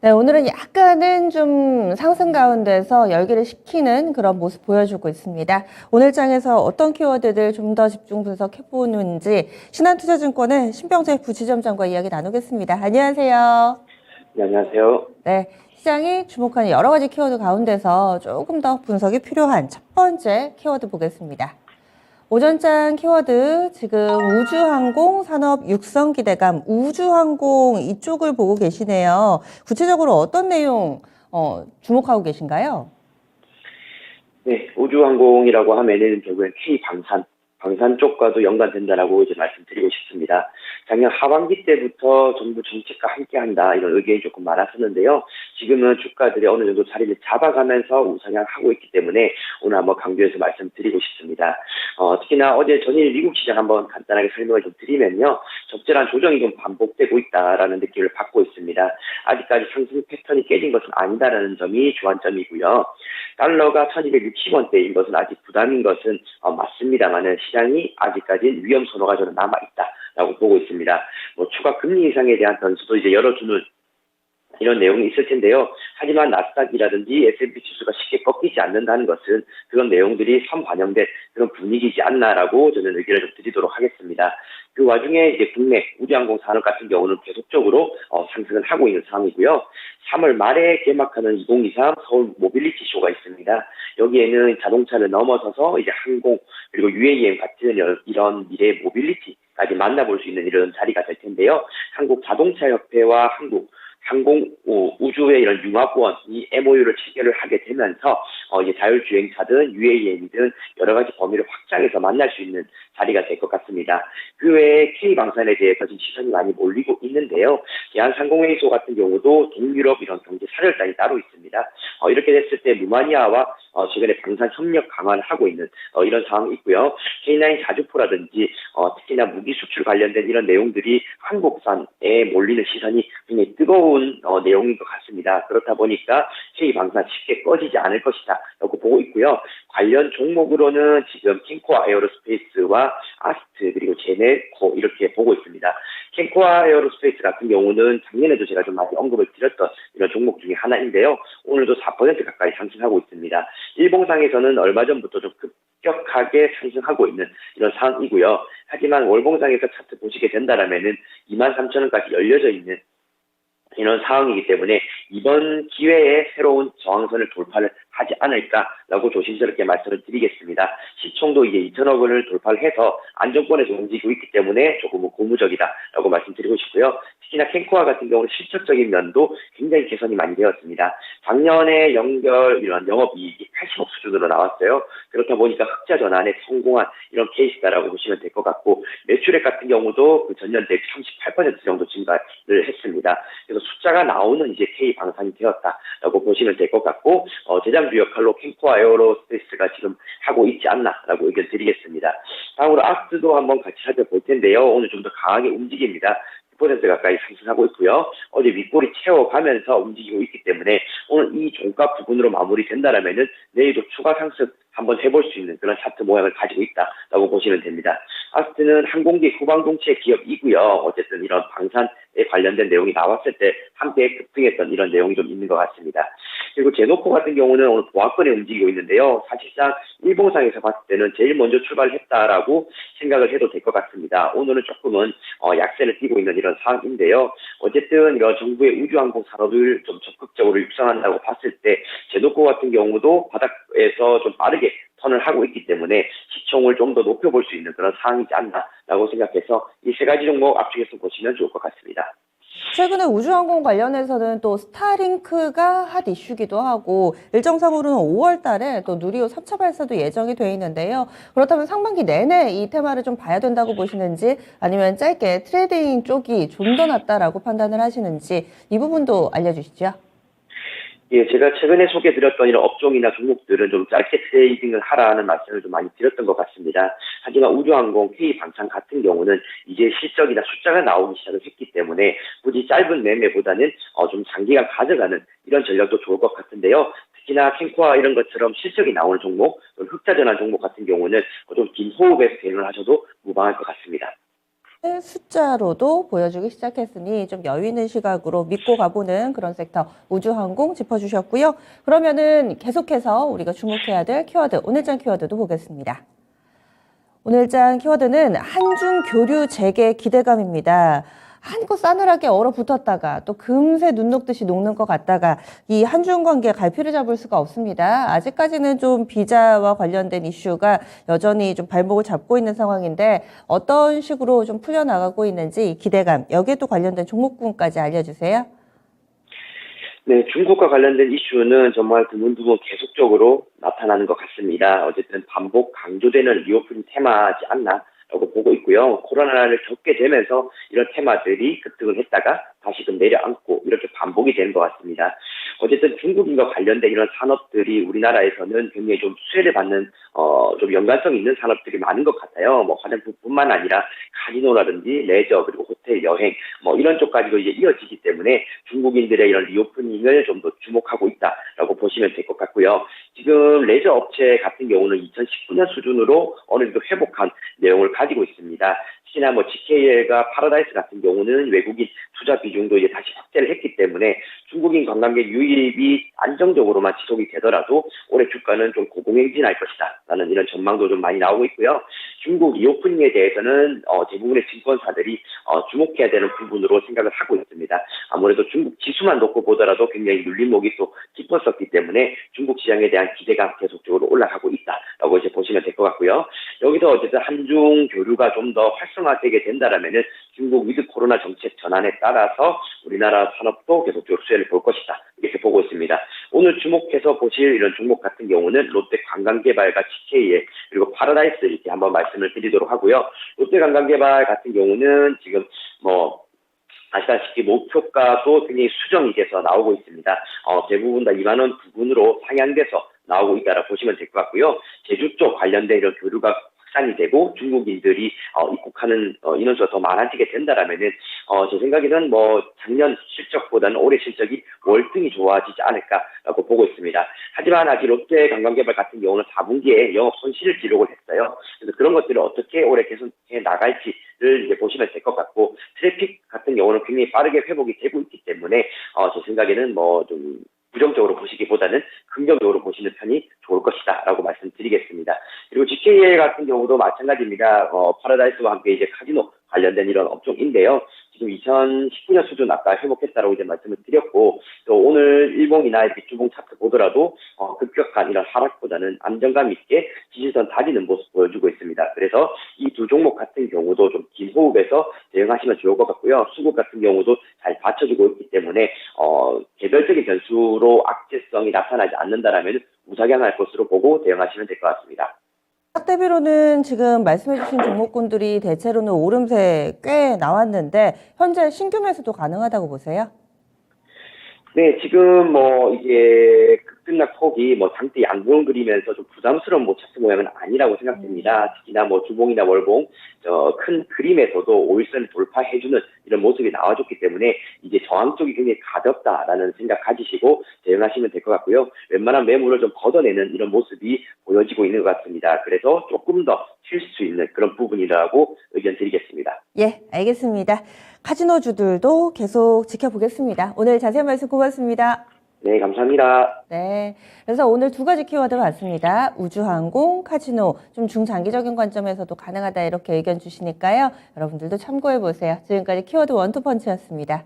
네, 오늘은 약간은 좀 상승 가운데서 열기를 식히는 그런 모습 보여주고 있습니다. 오늘 장에서 어떤 키워드들 좀 더 집중 분석해보는지 신한투자증권의 신병재 부지점장과 이야기 나누겠습니다. 안녕하세요. 네, 안녕하세요. 네, 시장이 주목하는 여러 가지 키워드 가운데서 조금 더 분석이 필요한 첫 번째 키워드 보겠습니다. 오전장 키워드 지금 우주항공 산업 육성 기대감, 우주항공 이쪽을 보고 계시네요. 구체적으로 어떤 내용 주목하고 계신가요? 네, 우주항공이라고 하면은 결국엔 방산 쪽과도 연관된다라고 이제 말씀드리고 싶습니다. 작년 하반기 때부터 정부 정책과 함께한다 이런 의견이 조금 많았었는데요. 지금은 주가들이 어느 정도 자리를 잡아가면서 우상향하고 있기 때문에 오늘 한번 강조해서 말씀드리고 싶습니다. 특히나 어제 전일 미국 시장 한번 간단하게 설명을 좀 드리면요. 적절한 조정이 좀 반복되고 있다라는 느낌을 받고 있습니다. 아직까지 상승 패턴이 깨진 것은 아니다라는 점이 주안점이고요. 달러가 1260원대인 것은 아직 부담인 것은 맞습니다만은 시장이 아직까지 위험 선호가 저는 남아있다라고 보고 있습니다. 추가 금리 인상에 대한 변수도 이제 열어주는 이런 내용이 있을 텐데요. 하지만 나스닥이라든지 S&P 지수가 쉽게 꺾이지 않는다는 것은 그런 내용들이 선반영된 그런 분위기지 않나라고 저는 의견을 좀 드리도록 하겠습니다. 그 와중에 이제 국내 우주항공 산업 같은 경우는 계속적으로 상승을 하고 있는 상황이고요. 3월 말에 개막하는 2023 서울 모빌리티 쇼가 있습니다. 여기에는 자동차를 넘어서서 이제 항공 그리고 UAM 같은 이런 미래 모빌리티까지 만나볼 수 있는 이런 자리가 될 텐데요. 한국자동차협회와 항공 우주의 이런 융합원이 MOU를 체결을 하게 되면서 이제 자율주행차든 UAM이든 여러 가지 범위를 확장해서 만날 수 있는 자리가 될 것 같습니다. 그 외에 K방산에 대해서 지금 시선이 많이 몰리고 있는데요. 대한상공회의소 같은 경우도 동유럽 이런 경제 사절단이 따로 있습니다. 이렇게 됐을 때 루마니아와 최근에 방산 협력 강화를 하고 있는 이런 상황이 있고요. K9 자주포라든지 특히나 무기 수출 관련된 이런 내용들이 한국산에 몰리는 시선이 굉장히 뜨거운 내용인 것 같습니다. 그렇다 보니까 K방산 쉽게 꺼지지 않을 것이다 라고 보고 있고요. 관련 종목으로는 지금 캔코아 에어로스페이스와 아스트 그리고 제네코 이렇게 보고 있습니다. 캔코아 에어로스페이스 같은 경우는 작년에도 제가 좀 많이 언급을 드렸던 이런 종목 중에 하나인데요. 오늘도 4% 가까이 상승하고 있습니다. 일봉상에서는 얼마 전부터 좀 급격하게 상승하고 있는 이런 상황이고요. 하지만 월봉상에서 차트 보시게 된다라면은 23,000원까지 열려져 있는 이런 상황이기 때문에 이번 기회에 새로운 저항선을 돌파를 하지 않을까라고 조심스럽게 말씀을 드리겠습니다. 시총도 이제 2천억 원을 돌파를 해서 안정권에서 움직이고 있기 때문에 조금 고무적이다라고 말씀드리고 싶고요. 특히나 캔코아 같은 경우는 실적적인 면도 굉장히 개선이 많이 되었습니다. 작년에 이런 영업이익이 80억 수준으로 나왔어요. 그렇다 보니까 흑자 전환에 성공한 이런 케이스다라고 보시면 될 것 같고 매출액 같은 경우도 그 전년 대비 38% 정도 증가를 했습니다. 그래서 숫자가 나오는 이제 K 방산이 되었다라고 보시면 될 것 같고 대장주 역할로 캔코아 에어로스페이스가 지금 하고 있지 않나라고 의견 드리겠습니다. 다음으로 아스트도 한번 같이 살펴볼 텐데요. 오늘 좀 더 강하게 움직입니다. 9% 가까이 상승하고 있고요. 어제 윗골이 채워가면서 움직이고 있기 때문에 오늘 이 종가 부분으로 마무리된다라면은 내일도 추가 상승 한번 해볼 수 있는 그런 차트 모양을 가지고 있다라고 보시면 됩니다. 아스트는 항공기 후방동체 기업이고요. 어쨌든 이런 방산에 관련된 내용이 나왔을 때 함께 급등했던 이런 내용이 좀 있는 것 같습니다. 그리고 제노코 같은 경우는 오늘 보합권에 움직이고 있는데요. 사실상 일봉상에서 봤을 때는 제일 먼저 출발했다라고 생각을 해도 될 것 같습니다. 오늘은 조금은 약세를 띠고 있는 이런 상황인데요. 어쨌든 이런 정부의 우주항공 산업을 좀 적극적으로 육성한다고 봤을 때 제노코 같은 경우도 바닥에서 좀 빠르게 턴을 하고 있기 때문에 시총을 좀 더 높여볼 수 있는 그런 상황이지 않나라고 생각해서 이 세 가지 종목 압축해서 보시면 좋을 것 같습니다. 최근에 우주항공 관련해서는 또 스타링크가 핫 이슈기도 하고 일정상으로는 5월 달에 또 누리호 3차 발사도 예정이 돼 있는데요. 그렇다면 상반기 내내 이 테마를 좀 봐야 된다고 보시는지 아니면 짧게 트레이딩 쪽이 좀 더 낫다라고 판단을 하시는지 이 부분도 알려주시죠. 예, 제가 최근에 소개드렸던 이런 업종이나 종목들은 좀 짧게 트레이딩을 하라는 말씀을 좀 많이 드렸던 것 같습니다. 하지만 우주항공, K방산 같은 경우는 이제 실적이나 숫자가 나오기 시작을 했기 때문에 굳이 짧은 매매보다는 좀 장기간 가져가는 이런 전략도 좋을 것 같은데요. 특히나 캔코아 이런 것처럼 실적이 나오는 종목, 흑자 전환 종목 같은 경우는 좀 긴 호흡에서 대응을 하셔도 무방할 것 같습니다. 숫자로도 보여주기 시작했으니 좀 여유 있는 시각으로 믿고 가보는 그런 섹터 우주항공 짚어주셨고요. 그러면은 계속해서 우리가 주목해야 될 키워드, 오늘장 키워드도 보겠습니다. 오늘장 키워드는 한중 교류 재개 기대감입니다. 한껏 싸늘하게 얼어붙었다가 또 금세 눈 녹듯이 녹는 것 같다가 이 한중 관계 갈피를 잡을 수가 없습니다. 아직까지는 좀 비자와 관련된 이슈가 여전히 좀 발목을 잡고 있는 상황인데 어떤 식으로 좀 풀려나가고 있는지 이 기대감, 여기에도 관련된 종목군까지 알려주세요. 네, 중국과 관련된 이슈는 정말 드문드문 계속적으로 나타나는 것 같습니다. 어쨌든 반복 강조되는 리오프닝 테마지 않나라고 보고 있고요. 코로나를 겪게 되면서 이런 테마들이 급등을 했다가 다시금 내려앉고 이렇게 반복이 되는 것 같습니다. 어쨌든 중국인과 관련된 이런 산업들이 우리나라에서는 굉장히 좀 수혜를 받는 좀 연관성 있는 산업들이 많은 것 같아요. 뭐 화장품뿐만 아니라 카지노라든지 레저 그리고 호텔 여행 뭐 이런 쪽까지도 이제 이어지기 때문에 중국인들의 이런 리오프닝을 좀 더 주목하고 있다라고 보시면 될 것 같고요. 지금 레저 업체 같은 경우는 2019년 수준으로 어느 정도 회복한 내용을 가지고 있습니다. 특히나 뭐 GKL과 파라다이스 같은 경우는 외국인 투자 비중도 이제 다시 확대를 했기 때문에 중국인 관광객 유입이 안정적으로만 지속이 되더라도 올해 주가는 좀 고공행진할 것이다 라는 이런 전망도 좀 많이 나오고 있고요. 중국 리오프닝에 대해서는 대부분의 증권사들이 주목해야 되는 부분으로 생각을 하고 있습니다. 아무래도 중국 지수만 놓고 보더라도 굉장히 눌림목이 또 깊었었기 때문에 중국 시장에 대한 기대감 계속적으로 올라가고 있다라고 이제 보시면 될 것 같고요. 여기서 어쨌든 한중 교류가 좀 더 활성화되게 된다라면은 중국 위드 코로나 정책 전환에 따라서 우리나라 산업도 계속적으로 수혜를 볼 것이다. 이렇게 보고 있습니다. 오늘 주목해서 보실 이런 종목 같은 경우는 롯데 관광개발과 GKL 그리고 파라다이스 이렇게 한번 말씀을 드리도록 하고요. 롯데 관광개발 같은 경우는 지금 아시다시피 목표가도 굉장히 수정이 돼서 나오고 있습니다. 대부분 다 2만 원 부근으로 상향돼서 나오고 있다라 보시면 될 것 같고요. 제주 쪽 관련된 이런 교류가 확산이 되고 중국인들이 입국하는 인원수가 더 많아지게 된다라면은 제 생각에는 뭐 작년 실적보다는 올해 실적이 월등히 좋아지지 않을까라고 보고 있습니다. 하지만 아직 롯데 관광개발 같은 경우는 4분기에 영업 손실을 기록을 했어요. 그래서 그런 것들을 어떻게 올해 개선해 나갈지를 이제 보시면 될 것 같고 트래픽 같은 경우는 굉장히 빠르게 회복이 되고 있기 때문에 제 생각에는 뭐 좀 부정적으로 보시기보다는 긍정적으로 보시는 편이 좋을 것이다라고 말씀드리겠습니다. 그리고 GKL 같은 경우도 마찬가지입니다. 파라다이스와 함께 이제 카지노 관련된 이런 업종인데요. 지금 2019년 수준 아까 회복했다라고 이제 말씀을 드렸고 또 오늘 일봉이나 밑주봉 차트 보더라도 급격한 이런 하락보다는 안정감 있게 지지선 다지는 모습 보여주고 있습니다. 그래서 이 두 종목 같은 경우도 좀 긴 호흡에서 대응하시면 좋을 것 같고요. 수급 같은 경우도 잘 받쳐주고 있기 때문에 개별적인 변수로 악재성이 나타나지 않는다라면 우상향할 것으로 보고 대응하시면 될 것 같습니다. 박 대비로는 지금 말씀해주신 종목군들이 대체로는 오름세 꽤 나왔는데 현재 신규 매수도 가능하다고 보세요? 네, 지금 뭐 이게 급등락 폭이 뭐 장대 양봉을 그리면서 좀 부담스러운 뭐 차트 모양은 아니라고 생각됩니다. 특히나 뭐 주봉이나 월봉 큰 그림에서도 5일선을 돌파해주는 이런 모습이 나와줬기 때문에 이제 저항 쪽이 굉장히 가볍다라는 생각 가지시고 대응하시면 될 것 같고요. 웬만한 매물을 좀 걷어내는 이런 모습이 보여지고 있는 것 같습니다. 그래서 조금 더 쉴 수 있는 그런 부분이라고 의견 드리겠습니다. 예, 알겠습니다. 카지노주들도 계속 지켜보겠습니다. 오늘 자세한 말씀 고맙습니다. 네, 감사합니다. 네. 그래서 오늘 두 가지 키워드 봤습니다. 우주항공, 카지노, 좀 중장기적인 관점에서도 가능하다 이렇게 의견 주시니까요. 여러분들도 참고해 보세요. 지금까지 키워드 원투펀치였습니다.